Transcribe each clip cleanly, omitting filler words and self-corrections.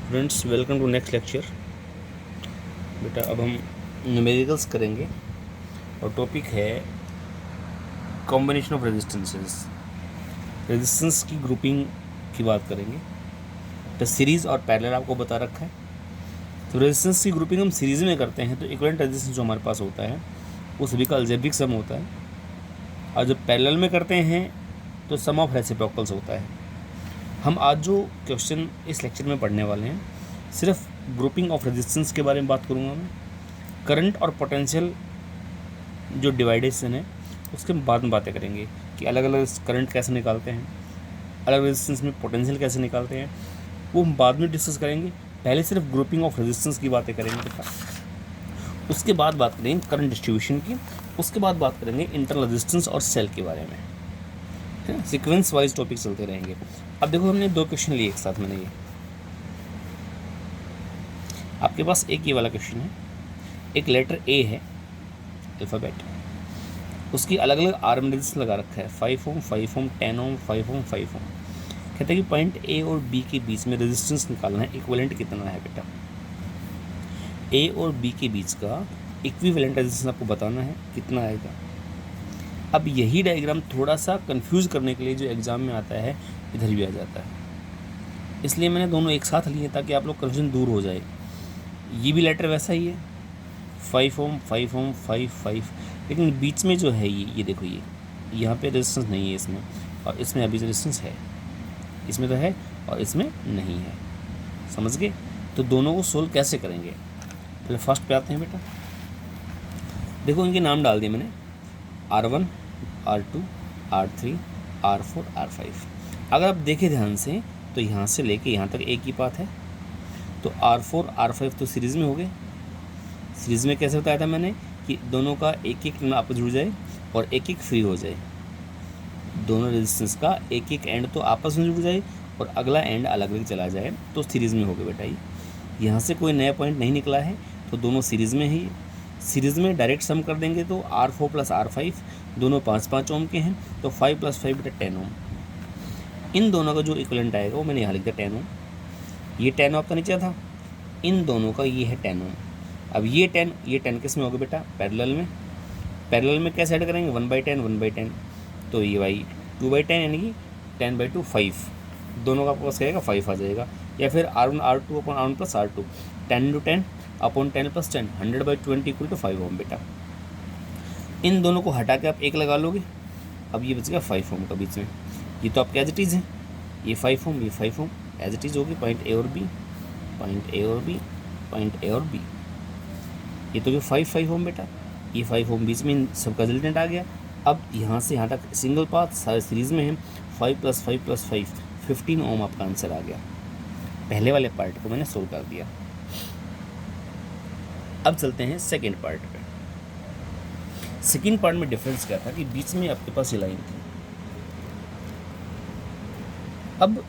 Friends, welcome to next lecture. बेटा अब हम न्यूमेरिकल्स करेंगे और टॉपिक है कॉम्बिनेशन ऑफ रेजिस्टेंसेस। रेजिस्टेंस की ग्रुपिंग की बात करेंगे। तो सीरीज़ और पैरेलल आपको बता रखा है। तो रेजिस्टेंस की ग्रुपिंग हम सीरीज़ में करते हैं तो इक्विवेलेंट रेजिस्टेंस जो हमारे पास होता है वो सभी का अलजेब्रिक सम होता है, और जब पैरेलल में करते हैं तो सम ऑफ रेसिप्रोकल्स होता है। हम आज जो क्वेश्चन इस लेक्चर में पढ़ने वाले हैं सिर्फ ग्रुपिंग ऑफ रेजिस्टेंस के बारे में बात करूँगा मैं। करंट और पोटेंशियल जो डिवाइडेशन है उसके बाद में बातें करेंगे कि अलग अलग करंट कैसे निकालते हैं, अलग रेजिस्टेंस में पोटेंशियल कैसे निकालते हैं, वो हम बाद में डिस्कस करेंगे। पहले सिर्फ ग्रुपिंग ऑफ रेजिस्टेंस की बातें करेंगे बेटा, उसके बाद बात करेंगे करंट डिस्ट्रीब्यूशन की, उसके बाद बात करेंगे इंटरनल रेजिस्टेंस और सेल के बारे में। सीक्वेंस वाइज टॉपिक चलते रहेंगे। अब देखो हमने दो क्वेश्चन लिए एक साथ। मैंने ये आपके पास एक ये वाला क्वेश्चन है, एक लेटर ए है अल्फ़ाबेट, उसकी अलग अलग आर्म रेजिस्टेंस लगा रखा है 5 ओम 5 ओम 10 ओम 5 ओम 5 ओम। कहते हैं कि पॉइंट ए और बी के बीच में रेजिस्टेंस निकालना है, इक्विवेलेंट कितना है बेटा। ए और बी के बीच का इक्विवेलेंट रेजिस्टेंस आपको बताना है कितना आएगा। अब यही डायग्राम थोड़ा सा कंफ्यूज करने के लिए जो एग्ज़ाम में आता है इधर भी आ जाता है, इसलिए मैंने दोनों एक साथ लिए ताकि आप लोग कन्फ्यूजन दूर हो जाए। ये भी लेटर वैसा ही है 5 ओम 5 ओम 5 5, लेकिन बीच में जो है ये देखो, ये यहाँ पे रेजिस्टेंस नहीं है इसमें, और इसमें अभी रेजिस्टेंस है। इसमें तो है और इसमें नहीं है, समझ गए। तो दोनों को सोल्व कैसे करेंगे, पहले फर्स्ट पे आते हैं बेटा। देखो इनके नाम डाल दिए मैंने, R1 R2 R3 R4 R5। अगर आप देखें ध्यान से तो यहाँ से लेके यहाँ तक एक ही पाथ है, तो R4 R5 तो सीरीज़ में हो गए। सीरीज़ में कैसे बताया था मैंने कि दोनों का एक एक आपस जुड़ जाए और एक एक फ्री हो जाए। दोनों रेजिस्टेंस का एक एक एंड तो आपस में जुड़ जाए और अगला एंड अलग अलग चला जाए, तो सीरीज़ में हो गए बेटा। ये यहाँ से कोई नया पॉइंट नहीं निकला है, तो दोनों सीरीज़ में ही। सीरीज़ में डायरेक्ट सम कर देंगे तो R4 प्लस R5 दोनों 5 ओम के हैं, तो 5 प्लस 5 बेटा 10 ओम। इन दोनों का जो इक्विवेलेंट आएगा वो मैंने यहाँ लिख दिया 10 ओम। ये 10 ओम का नीचे था, इन दोनों का ये है 10 ओम। अब ये 10 किस में होगा बेटा, पैरेलल में। पैरेलल में कैसे ऐड करेंगे 1/10 1/10, तो ये भाई 2/10 यानी कि 10/2 5, दोनों का पास कहेगा 5 आ जाएगा। या फिर R1 R2 upon R1 plus R2 10 × 10 upon 10 plus 10 100/20 equal to 5 ohm बेटा। इन दोनों को हटा के आप एक लगा लोगे, अब ये बचेगा 5 ओम का बीच में। ये तो आपके एज इट इज़ है, ये 5 ओम ये 5 ओम एज इट इज़ होगी। पॉइंट ए और बी, पॉइंट ए और बी, पॉइंट ए और बी, ये तो 5 ओम बेटा। ये 5 ओम बीच में इन सबका रिजल्टेंट आ गया। अब यहाँ से यहाँ तक सिंगल पाथ सारे सीरीज़ में है, 5 + 5 + 5 15 ओम आपका आंसर आ गया। पहले वाले पार्ट को मैंने सोल्व कर दिया। अब चलते हैं सेकेंड पार्ट पे। सेकेंड पार्ट में डिफरेंस क्या था कि बीच में आपके पास ये लाइन थी। अब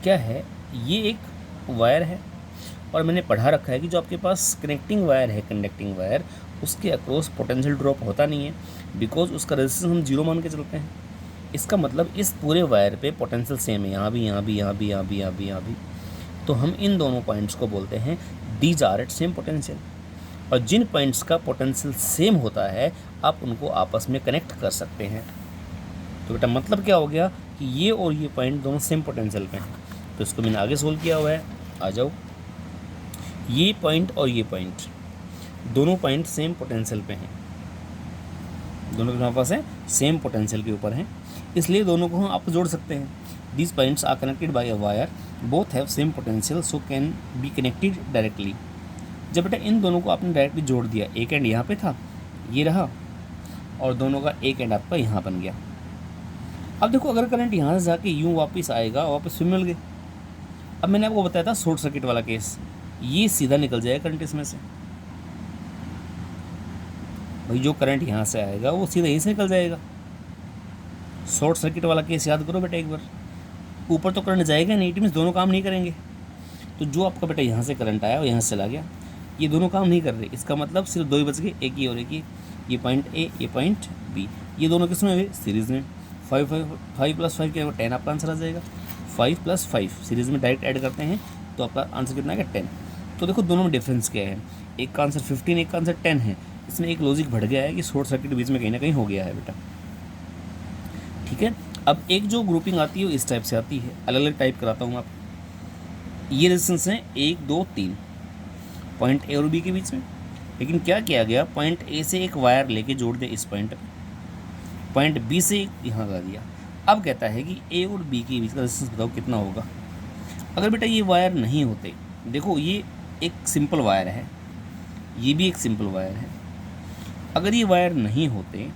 क्या है, ये एक वायर है और मैंने पढ़ा रखा है कि जो आपके पास कनेक्टिंग वायर है, कंडक्टिंग वायर, उसके अक्रॉस पोटेंशियल ड्रॉप होता नहीं है, बिकॉज उसका रेजिस्टेंस हम 0 मान के चलते हैं। इसका मतलब इस पूरे वायर पे पोटेंशियल सेम है, यहाँ भी यहाँ भी यहाँ भी यहाँ भी यहाँ भी यहाँ भी। तो हम इन दोनों पॉइंट्स को बोलते हैं these are at same potential. और जिन पॉइंट्स का पोटेंशियल सेम होता है आप उनको आपस में कनेक्ट कर सकते हैं। तो बेटा मतलब क्या हो गया कि ये और ये पॉइंट दोनों सेम पोटेंशियल पे हैं, तो इसको मैंने आगे सोल्व किया हुआ है। आ जाओ, ये पॉइंट और ये पॉइंट दोनों पॉइंट सेम पोटेंशियल पे हैं, दोनों के हमारे पास है सेम पोटेंशियल के ऊपर हैं, इसलिए दोनों को हम आप जोड़ सकते हैं। These points are connected by a wire, both have same potential so can be connected directly. जब बेटा इन दोनों को आपने डायरेक्टली जोड़ दिया, एक एंड यहाँ पे था, ये रहा, और दोनों का एक एंड आपका यहाँ बन गया। अब देखो अगर करंट यहाँ से जाके यूँ वापस आएगा, वापस फिर मिल गए। अब मैंने आपको बताया था शॉर्ट सर्किट वाला केस, ये सीधा निकल जाएगा करंट इसमें से। भाई जो करंट यहाँ से आएगा वो सीधा यहीं से निकल जाएगा। शॉर्ट सर्किट वाला केस याद करो बेटा एक बार, ऊपर तो करंट जाएगा नहीं, इट मीन्स दोनों काम नहीं करेंगे। तो जो आपका बेटा यहाँ से करंट आया और यहाँ से चला गया, ये दोनों काम नहीं कर रहे, इसका मतलब सिर्फ दो ही बच गए, एक ही और एक ही। ये पॉइंट ए, ये पॉइंट बी, ये दोनों किस में हुए, सीरीज़ में। 5 + 5 क्या होगा 10 आपका आंसर आ जाएगा। 5 + 5 सीरीज़ में डायरेक्ट ऐड करते हैं तो आपका आंसर कितना आएगा 10। तो देखो दोनों में डिफरेंस क्या है, एक का आंसर 15, एक का आंसर 10 है। इसमें एक लॉजिक बढ़ गया है कि शॉर्ट सर्किट बीच में कहीं ना कहीं हो गया है बेटा। ठीक है, अब एक जो ग्रुपिंग आती है वो इस टाइप से आती है, अलग अलग टाइप कराता हूँ आप। ये रेजिस्टेंस हैं 1 2 3 पॉइंट ए और बी के बीच में, लेकिन क्या किया गया, पॉइंट ए से एक वायर लेके जोड़ दिया इस पॉइंट पे, पॉइंट बी से यहाँ लगा दिया। अब कहता है कि ए और बी के बीच का रेजिस्टेंस बताओ कितना होगा। अगर बेटा ये वायर नहीं होते, देखो ये एक सिंपल वायर है, ये भी एक सिंपल वायर है, अगर ये वायर नहीं होते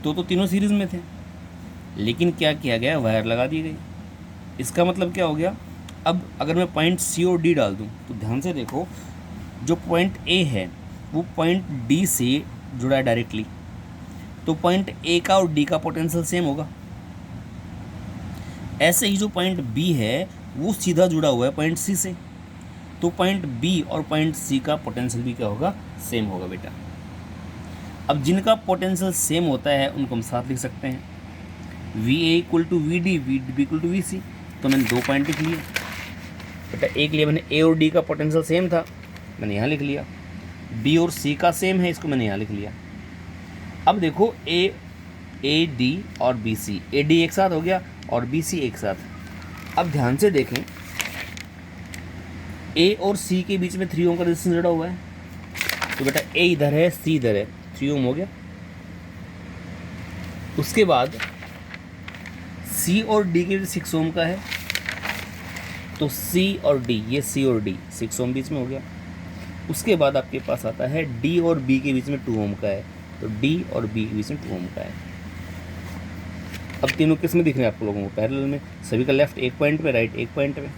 तो तीनों सीरीज़ में थे, लेकिन क्या किया गया, वायर लगा दी गई। इसका मतलब क्या हो गया, अब अगर मैं पॉइंट सी और डी डाल दूँ तो ध्यान से देखो, जो पॉइंट ए है वो पॉइंट डी से जुड़ा है डायरेक्टली, तो पॉइंट ए का और डी का पोटेंशियल सेम होगा। ऐसे ही जो पॉइंट बी है वो सीधा जुड़ा हुआ है पॉइंट सी से, तो पॉइंट बी और पॉइंट सी का पोटेंशियल भी क्या होगा, सेम होगा बेटा। अब जिनका पोटेंशियल सेम होता है उनको हम साथ लिख सकते हैं, V A equal to V D, V D equal to V C. तो मैंने 2 पॉइंट लिख लिए बेटा, एक लिए मैंने ए और डी का पोटेंशियल सेम था, मैंने यहाँ लिख लिया, बी और सी का सेम है, इसको मैंने यहाँ लिख लिया। अब देखो ए डी और बी सी, ए डी एक साथ हो गया और बी सी एक साथ। अब ध्यान से देखें, ए और सी के बीच में 3 ओम का रेजिस्टेंस जुड़ा हुआ है, तो बेटा ए इधर है, सी इधर है, 3 ओम हो गया। उसके बाद सी और डी के बीच 6 ओम का है, तो सी और डी, ये सी और डी 6 ओम बीच में हो गया। उसके बाद आपके पास आता है डी और बी के बीच में 2 ओम का है, तो डी और बी के बीच में 2 ओम का है। अब तीनों किस में दिख रहे हैं आप लोगों को, पैरेलल में, सभी का लेफ्ट एक पॉइंट पे, राइट एक पॉइंट पे,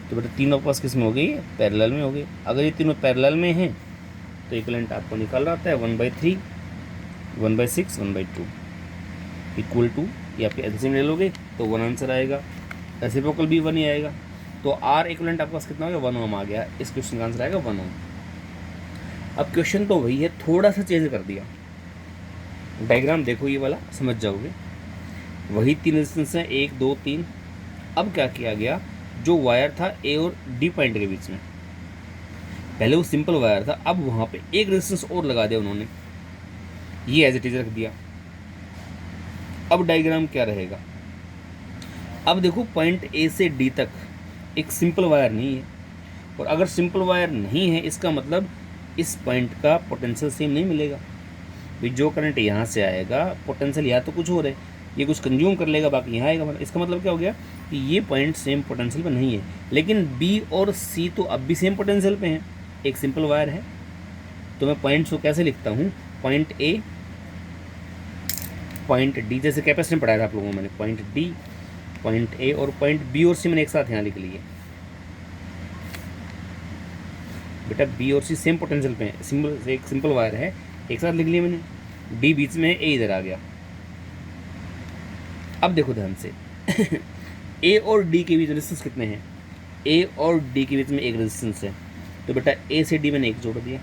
तो बेटा तीनों पास किस में हो गई, पैरेलल में हो गई। अगर ये तीनों पैरेलल में हैं तो इक्विवेलेंट आपको निकालना आता है 1/3, 1/6, 1/2 इक्वल टू, ये आपके एलसीएम ले लोगे तो 1 आंसर आएगा, रेसिप्रोकल भी 1 ही आएगा। तो आर इक्विवेलेंट आपके पास कितना हो गया, 1 ओम आ गया। इस क्वेश्चन का आंसर आएगा 1 ओम। अब क्वेश्चन तो वही है, थोड़ा सा चेंज कर दिया, डायग्राम देखो ये वाला समझ जाओगे। वही 3 रेजिस्टेंस हैं 1 2 3। अब क्या किया गया, जो वायर था ए और डी पॉइंट के बीच में, पहले वो सिंपल वायर था, अब वहाँ पे एक रेजिस्टेंस और लगा दिया उन्होंने, ये एज इट इज रख दिया। अब डायग्राम क्या रहेगा, अब देखो पॉइंट ए से डी तक एक सिंपल वायर नहीं है, और अगर सिंपल वायर नहीं है इसका मतलब इस पॉइंट का पोटेंशियल सेम नहीं मिलेगा भाई। जो करंट यहाँ से आएगा पोटेंशियल यहाँ तो कुछ हो रहा है, ये कुछ कंज्यूम कर लेगा, बाकी यहाँ आएगा। मतलब इसका मतलब क्या हो गया कि ये पॉइंट सेम पोटेंशियल पे नहीं है, लेकिन बी और सी तो अब भी सेम पोटेंशियल पे हैं, एक सिंपल वायर है। तो मैं पॉइंट्स को कैसे लिखता हूँ, पॉइंट ए, पॉइंट डी, जैसे कैपेसिटर पढ़ाया था आप लोगों को मैंने, पॉइंट डी, पॉइंट ए और पॉइंट बी और सी मैंने एक साथ यहाँ लिख लिए बेटा। बी और सी सेम पोटेंशियल पे है, सिंपल एक सिंपल वायर है, एक साथ लिख लिया मैंने। डी बीच में है, ए इधर आ गया। अब देखो ध्यान से ए और डी के बीच रेजिस्टेंस कितने हैं, ए और डी के बीच में एक रेजिस्टेंस है, तो बेटा ए से डी मैंने एक जोड़ दिया।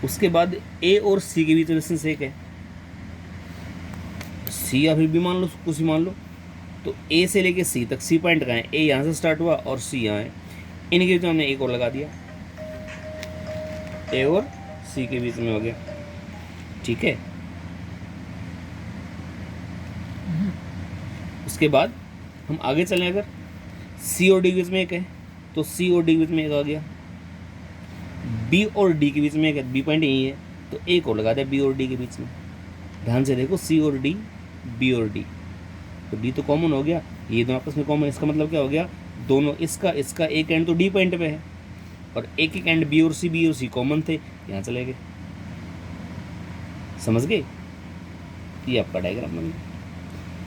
उसके बाद ए और सी के बीच रेजिस्टेंस एक है, सी या फिर भी मान लो, कुछ भी मान लो, तो ए से लेके सी तक, सी पॉइंट कहाँ है, ए यहाँ से स्टार्ट हुआ और सी यहाँ है, इनके बीच में हमने एक और लगा दिया, ए और सी के बीच में हो गया। ठीक है, उसके बाद हम आगे चलें, अगर सी और डी के बीच में एक है तो सी और डी के बीच में एक आ गया, बी और डी के बीच में एक है, बी पॉइंट यही है तो एक और लगा दिया बी और डी के बीच में। ध्यान से देखो, सी और डी, बी और डी, तो डी तो कॉमन हो गया, ये दोनों आपस में कॉमन, इसका मतलब क्या हो गया, दोनों इसका एक एंड तो डी पॉइंट पे है और एक एंड बी और सी कॉमन थे, यहाँ चले गए। समझ गए, ये आपका डायग्राम बन गया।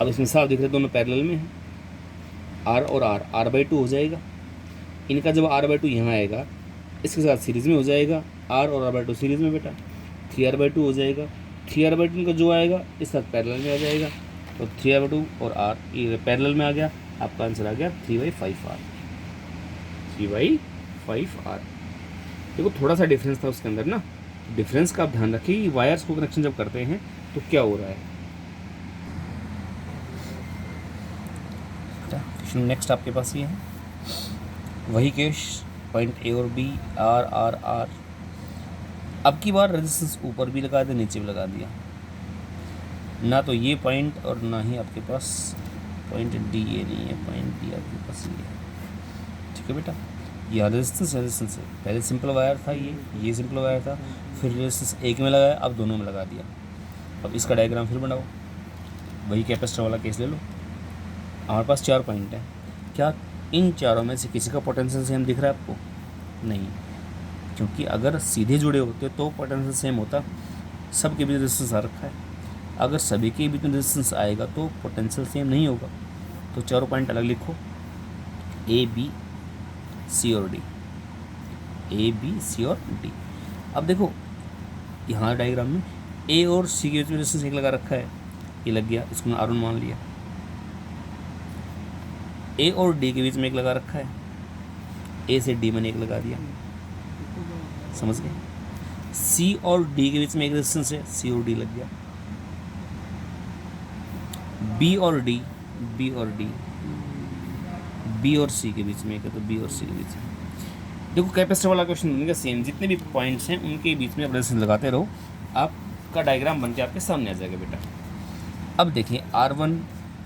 अब इसमें साफ दिख रहे दोनों पैरेलल में हैं, आर और आर, r/2 हो जाएगा। इनका जब r/2 यहाँ आएगा इसके साथ सीरीज़ में हो जाएगा, r और r/2 सीरीज़ में बेटा, 3r/2 हो जाएगा। 3r/2 इनका जो आएगा इस साथ पैरेलल में आ जाएगा, तो 3r/2 और r ये पैरेलल में आ गया। आपका आंसर आ गया 3/5r, 3/5r। देखो थोड़ा सा डिफरेंस था उसके अंदर ना, डिफरेंस का आप ध्यान रखिए कि वायर्स को कनेक्शन जब करते हैं तो क्या हो रहा है। बेटा। क्वेश्चन नेक्स्ट आपके पास ये है, वही केस, पॉइंट ए और बी, आर आर आर। अब की बार रेजिस्टेंस ऊपर भी लगा दिया, नीचे भी लगा दिया, ना तो ये पॉइंट और ना ही आपके पास पॉइंट डी, ये नहीं है पॉइंट डी, आपके पास ये है। ठीक है बेटा, यहाँ रेजिस्टेंस है, पहले सिंपल वायर था, ये सिंपल वायर था, फिर रेजिस्टेंस एक में लगाया, अब दोनों में लगा दिया। अब इसका डायग्राम फिर बनाओ, वही कैपेसिटर वाला केस ले लो। हमारे पास 4 पॉइंट है, क्या इन चारों में से किसी का पोटेंशियल सेम दिख रहा है आपको? नहीं, क्योंकि अगर सीधे जुड़े होते तो पोटेंशियल सेम होता, सबके बीच रेजिस्टेंस आ रखा है। अगर सभी के बीच में रेजिस्टेंस आएगा तो पोटेंशियल सेम नहीं होगा। तो चारों पॉइंट अलग लिखो, ए बी सी और डी, ए बी सी और डी। अब देखो यहाँ डायग्राम में ए और सी के बीच में रेजिस्टेंस एक लगा रखा है, ये लग गया, इसको मैंने R1 मान लिया। ए और डी के बीच में एक लगा रखा है, ए से डी मैंने एक लगा दिया, समझ गए। सी और डी के बीच में एक रेजिस्टेंस है, सी और डी लग गया। बी और डी, बी और डी, बी और सी के बीच में एक है, तो बी और सी के बीच में। देखो कैपेसिटर वाला क्वेश्चन बनेगा सेम, जितने भी पॉइंट्स हैं उनके बीच में आप रेजिस्टेंस लगाते रहो, आपका डायग्राम बन के आपके सामने आ जाएगा बेटा। अब देखिए R1,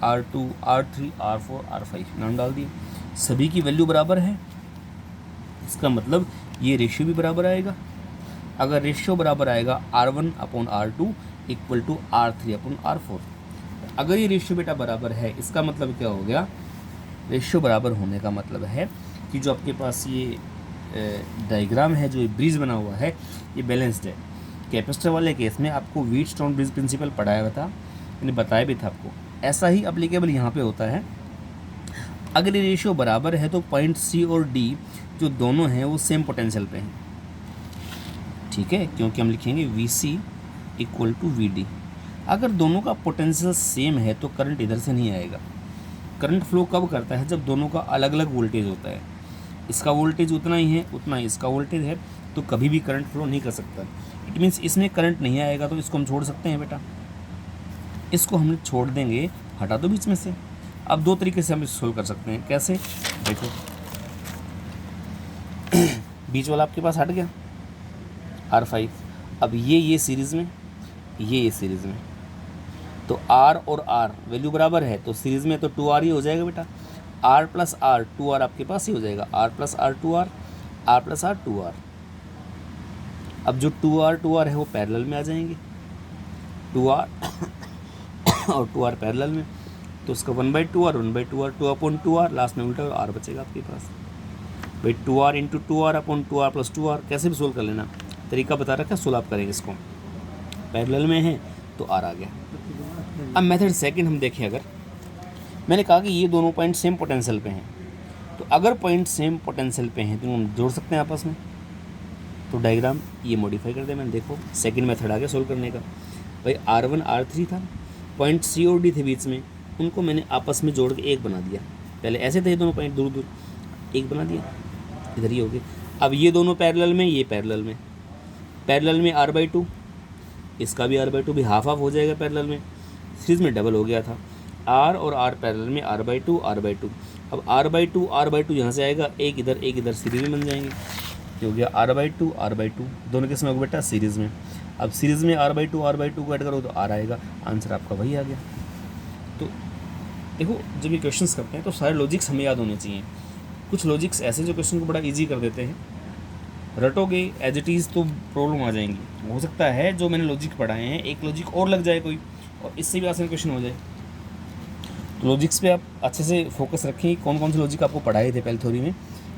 R2, R3, R4, R5 नाम डाल दिए, सभी की वैल्यू बराबर है, इसका मतलब ये रेशियो भी बराबर आएगा। अगर रेशियो बराबर आएगा R1/R2 इक्वल टू R3/R4। अगर ये रेशियो बेटा बराबर है, इसका मतलब क्या हो गया? रेशियो बराबर होने का मतलब है कि जो आपके पास ये डायग्राम है, जो ये ब्रिज बना हुआ है, ये बैलेंस्ड है। कैपेसिटर वाले केस में आपको व्हीटस्टोन ब्रिज प्रिंसिपल पढ़ाया हुआ था, मैंने बताया भी था आपको, ऐसा ही अप्लीकेबल यहाँ पे होता है। अगर ये रेशियो बराबर है तो पॉइंट सी और डी जो दोनों हैं वो सेम पोटेंशियल पे हैं, ठीक है, क्योंकि हम लिखेंगे V C equal to V D. अगर दोनों का पोटेंशियल सेम है तो करंट इधर से नहीं आएगा। करंट फ्लो कब करता है? जब दोनों का अलग अलग वोल्टेज होता है, इसका वोल्टेज उतना ही है, उतना ही इसका वोल्टेज है, तो कभी भी करंट फ्लो नहीं कर सकता। इट मीन्स इसमें करंट नहीं आएगा, तो इसको हम छोड़ सकते हैं बेटा, इसको हम छोड़ देंगे, हटा दो बीच में से। अब दो तरीके से हम इसे सोल्व कर सकते हैं, कैसे? देखो बीच वाला आपके पास हट गया R5, अब ये सीरीज़ में, ये सीरीज़ में, तो R और R वैल्यू बराबर है, तो सीरीज़ में तो 2R ही हो जाएगा बेटा। R प्लस R 2R आपके पास ही हो जाएगा, R plus R 2R, R plus R 2R। अब जो 2R है वो पैरेलल में आ जाएंगे, 2R और 2R पैरेलल में, तो उसका 1/2R 1/2R 2/2R, लास्ट में उल्टा R बचेगा आपके पास। भाई 2R into 2R/2R plus 2R, कैसे भी सोल्व कर लेना, तरीका बता रखा है, सोल्व आप करेंगे इसको। पैरेलल में है तो R आ गया। अब मेथड सेकंड हम देखें, अगर मैंने कहा कि ये दोनों पॉइंट सेम पोटेंशियल पे हैं, तो अगर पॉइंट सेम पोटेंशियल पे हैं तो हम जोड़ सकते हैं आपस में, तो डायग्राम ये मॉडिफाई कर दे मैंने। देखो सेकंड मेथड आ गया सोल्व करने का। भाई R1 R3 था, पॉइंट सी और डी थे बीच में, उनको मैंने आपस में जोड़ के एक बना दिया। पहले ऐसे थे दोनों पॉइंट दूर दूर, एक बना दिया, इधर ही हो गए। अब ये दोनों पैरेलल में, ये पैरेलल में, पैरेलल में R/2, इसका भी R/2 भी हाफ हाफ हो जाएगा पैरेलल में, सीरीज में डबल हो गया था। R और R पैरेलल में R/2 R/2। अब R/2 यहाँ से आएगा, एक इधर सीरीज में बन जाएंगे, हो गया R/2 R/2, दोनों किस में होगा बेटा? सीरीज़ में। अब सीरीज़ में R/2 को ऐड करो तो R आएगा, आंसर आपका वही आ गया। तो देखो जब ये क्वेश्चंस करते हैं तो सारे लॉजिक्स हमें याद होने चाहिए। कुछ लॉजिक्स ऐसे जो क्वेश्चन को बड़ा इजी कर देते हैं, रटोगे एज इट इज़ तो प्रॉब्लम आ जाएंगी। हो सकता है जो मैंने लॉजिक पढ़ाए हैं एक लॉजिक और लग जाए कोई, और इससे भी आसान क्वेश्चन हो जाए। तो लॉजिक्स पे आप अच्छे से फोकस रखें, कौन कौन से लॉजिक आपको पढ़ाए थे पहले थ्योरी में,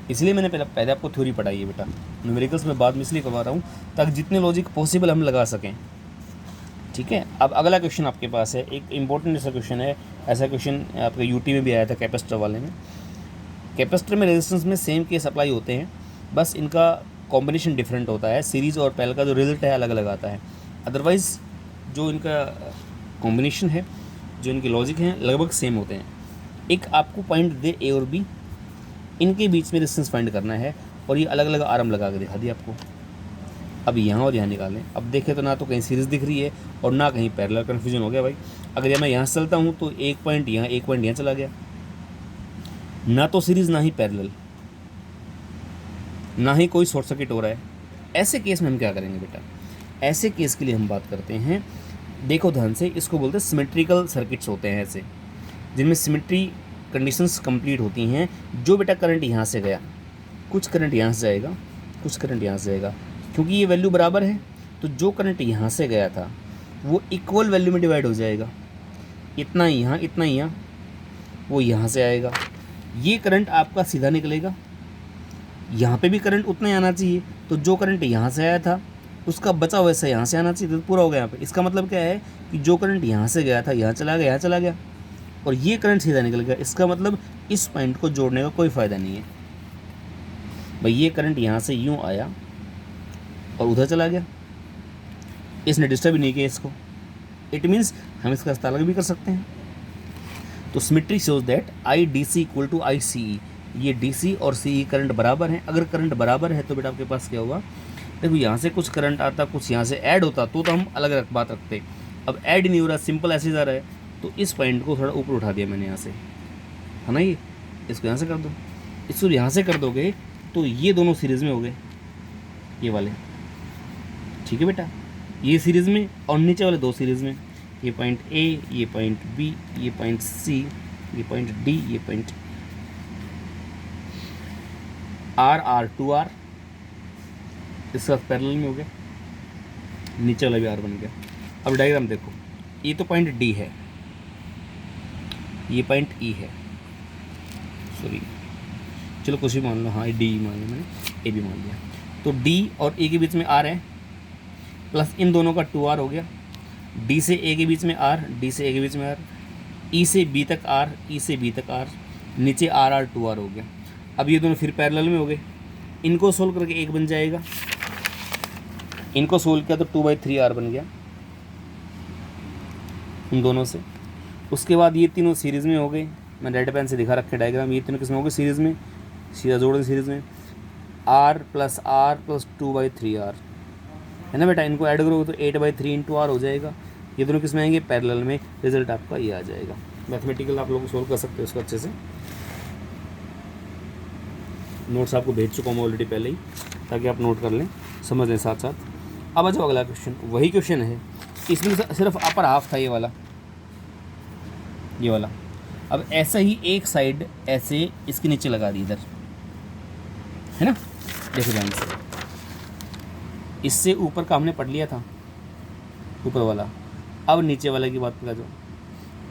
इसलिए मैंने पहले आपको थ्योरी पढ़ाई है बेटा। न्यूमेरिकल्स में बाद में इसलिए करवा रहा हूँ ताकि जितने लॉजिक पॉसिबल हम लगा सकें, ठीक है। अब अगला क्वेश्चन आपके पास है, एक इंपॉर्टेंट ऐसा क्वेश्चन है, ऐसा क्वेश्चन आपके यूटी में भी आया था कैपेसिटर वाले में। कैपेसिटर में रेजिस्टेंस में सेम केस अप्लाई होते हैं, बस इनका कॉम्बिनेशन डिफरेंट होता है, सीरीज़ और पैरेलल का जो रिजल्ट है अलग अलग आता है। अदरवाइज़ जो इनका कॉम्बिनेशन है, जो इनके लॉजिक हैं लगभग सेम होते हैं। एक आपको पॉइंट दे ए और बी, इनके बीच में रेजिस्टेंस फाइंड करना है, और ये अलग अलग आर्म लगा के दिखा दिया आपको। अब यहाँ और यहाँ निकालें। अब देखें तो ना तो कहीं सीरीज़ दिख रही है और ना कहीं पैरेलल, कन्फ्यूजन हो गया भाई। अगर मैं यहाँ से चलता हूँ तो एक पॉइंट यहाँ, एक पॉइंट यहाँ चला गया, ना तो सीरीज ना ही पैरेलल, ना ही कोई शॉर्ट सर्किट हो रहा है। ऐसे केस में हम क्या करेंगे बेटा, ऐसे केस के लिए हम बात करते हैं, देखो ध्यान से, इसको बोलते हैं सिमेट्रिकल सर्किट्स होते हैं ऐसे, जिनमें सिमेट्री कंडीशंस कंप्लीट होती हैं। जो बेटा करंट यहाँ से गया, कुछ करंट यहाँ से जाएगा, कुछ करंट यहाँ से जाएगा, क्योंकि ये वैल्यू बराबर है, तो जो करंट यहाँ से गया था वो इक्वल वैल्यू में डिवाइड हो जाएगा। इतना ही यहाँ, इतना ही यहाँ, वो यहाँ से आएगा। ये करंट आपका सीधा निकलेगा, यहाँ पे भी करंट उतना ही आना चाहिए, तो जो करंट यहाँ से आया था उसका बचा हुआ हिस्सा यहाँ से आना चाहिए, तो पूरा हो गया यहाँ पे। इसका मतलब क्या है कि जो करंट यहाँ से गया था यहाँ चला गया, यहाँ चला गया, और ये करंट सीधा निकल गया। इसका मतलब इस पॉइंट को जोड़ने का कोई फ़ायदा नहीं है भाई। ये करंट यहाँ से यूँ आया और उधर चला गया, इसने डिस्टर्ब ही नहीं किया इसको। इट मीन्स हम इसका इस्तेमाल भी कर सकते हैं। तो symmetry shows that I D C equal to I C E, ये डी सी और सी ई करंट बराबर हैं। अगर करंट बराबर है तो बेटा आपके पास क्या हुआ, देखो यहाँ से कुछ करंट आता, कुछ यहाँ से ऐड होता, तो हम अलग बात रखते। अब ऐड नहीं हो रहा, सिंपल ऐसे जा रहा है, तो इस पॉइंट को थोड़ा ऊपर उठा दिया मैंने यहाँ से, है ना। ये इसको यहाँ से कर दो, इसको यहाँ से कर दोगे तो ये दोनों सीरीज़ में हो गए, ये वाले, ठीक है बेटा। ये सीरीज़ में और नीचे वाले दो सीरीज़ में, ये पॉइंट ए, ये पॉइंट बी, ये पॉइंट सी, ये पॉइंट डी, ये point R, R two R, इसका पैरेलल में हो गया, नीचे वाला भी आर बन गया। अब डायग्राम देखो, ये तो पॉइंट डी है, ये पॉइंट ई है, सॉरी चलो कुछ भी मान लो, हाँ डी मान लिया मैंने, ए भी मान लिया। तो डी और ए के बीच में आर है, प्लस इन दोनों का 2r हो गया। डी से ए के बीच में आर, डी से ए के बीच में आर, ई से बी तक आर, ई से बी तक आर, नीचे आर आर 2r हो गया। अब ये दोनों फिर पैरेलल में हो गए, इनको सोल्व करके एक बन जाएगा, इनको सोल्व किया तो 2/3r बन गया इन दोनों से। उसके बाद ये तीनों सीरीज़ में हो गए, मैं रेड पेन से दिखा रखे डायग्राम, ये तीनों किसमें हो गए, सीरीज़ में, सीधा जोड़ दें सीरीज़ में, r + 2/3r, है ना बेटा। इनको ऐड करोगे तो 8/3 × r हो जाएगा। ये दोनों किस में आएंगे, पैरेलल में। रिजल्ट आपका ये आ जाएगा। मैथमेटिकल आप लोग सोल्व कर सकते हो इसको अच्छे से। नोट्स आपको भेज चुका हूँ ऑलरेडी पहले ही, ताकि आप नोट कर लें, समझ लें साथ साथ। अब आ जाओ अगला क्वेश्चन, वही क्वेश्चन है, इसमें सिर्फ अपर हाफ था ये वाला, ये वाला। अब ऐसा ही एक साइड ऐसे इसके नीचे लगा दी इधर, है ना। देखो ध्यान से, इससे ऊपर का हमने पढ़ लिया था, ऊपर वाला। अब नीचे वाले की बात कर जाओ,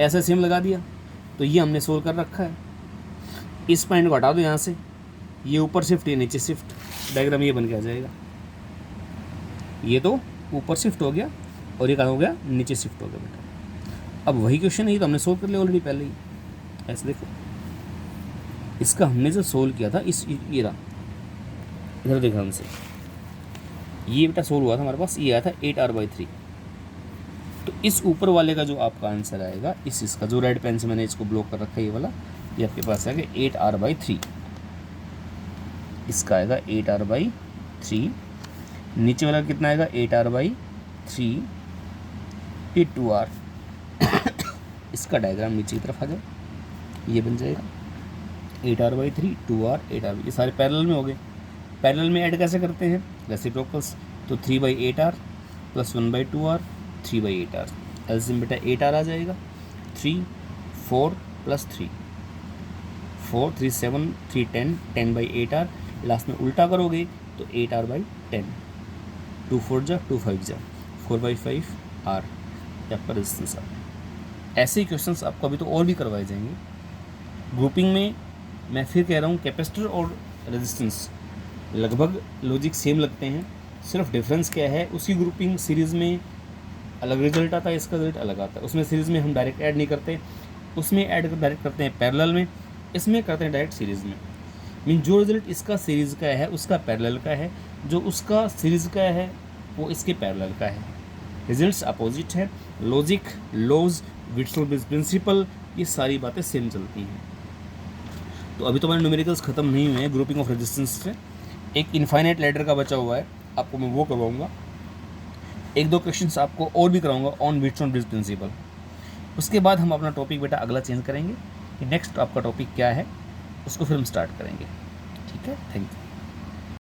ऐसा सेम लगा दिया, तो ये हमने सोल्व कर रखा है। इस पॉइंट को हटा दो यहाँ से, ये ऊपर शिफ्ट, ये नीचे शिफ्ट, डायग्राम ये बन के आ जाएगा। ये तो ऊपर शिफ्ट हो गया और ये कहाँ हो गया, नीचे शिफ्ट हो गया बेटा। अब वही क्वेश्चन है, तो हमने सोल्व कर लिया ऑलरेडी पहले ही। ऐसे देखो, इसका हमने जो सोल्व किया था, इस ये रहा, इधर देखा हमसे, ये बेटा सोल्व हुआ था हमारे पास, ये आया था 8r/3। तो इस ऊपर वाले का जो आपका आंसर आएगा, इसका जो रेड पेन से मैंने इसको ब्लॉक कर रखा है, ये वाला, ये आपके पास आएगा 8r/3। इसका आएगा 8r/3। नीचे वाला कितना आएगा, 8r/3, ये 2r। इसका डायग्राम नीचे की तरफ आ जाए, ये बन जाएगा 8r/3, 2r, 8r। ये सारे पैरेलल में हो गए। पैरेलल में ऐड कैसे करते हैं, रेसिप्रोकल्स। तो 3/8r + 1/2r, 3/8r। एलसीएम बेटा 8r आ जाएगा। 3, 4 + 3, 4, 3, 7, 3, 10, 10/8r। लास्ट में उल्टा करोगे तो 8r/10, 2 4 जा, 2 5 जा, 4/5r। आपका रेजिस्टेंस आ गया। ऐसे ही क्वेश्चंस आपको अभी तो और भी करवाए जाएंगे। ग्रुपिंग में मैं फिर कह रहा हूँ, कैपेसिटर और रेजिस्टेंस लगभग लॉजिक सेम लगते हैं, सिर्फ डिफरेंस क्या है, उसकी ग्रुपिंग सीरीज़ में अलग रिजल्ट आता है, इसका रिजल्ट अलग आता है। उसमें सीरीज़ में हम डायरेक्ट ऐड नहीं करते, उसमें ऐड डायरेक्ट करते हैं पैरेलल में, इसमें करते हैं डायरेक्ट सीरीज़ में। मीन जो रिजल्ट इसका सीरीज़ का है उसका पैरेलल का है, जो उसका सीरीज़ का है वो इसके पैरेलल का है। रिजल्ट्स अपोजिट है। लॉजिक, लॉज, विट्सल प्रिंसिपल, ये सारी बातें सेम चलती हैं। तो अभी तो हमारे न्यूमेरिकल्स ख़त्म नहीं हुए हैं ग्रुपिंग ऑफ रेजिस्टेंस से। एक इनफाइनाइट लैडर का बचा हुआ है, आपको मैं वो करवाऊँगा। 1-2 क्वेश्चंस आपको और भी कराऊंगा ऑन विट्सल प्रिंसिपल। उसके बाद हम अपना टॉपिक बेटा अगला चेंज करेंगे कि नेक्स्ट आपका टॉपिक क्या है। उसको फिर हम स्टार्ट करेंगे। ठीक है, थैंक यू।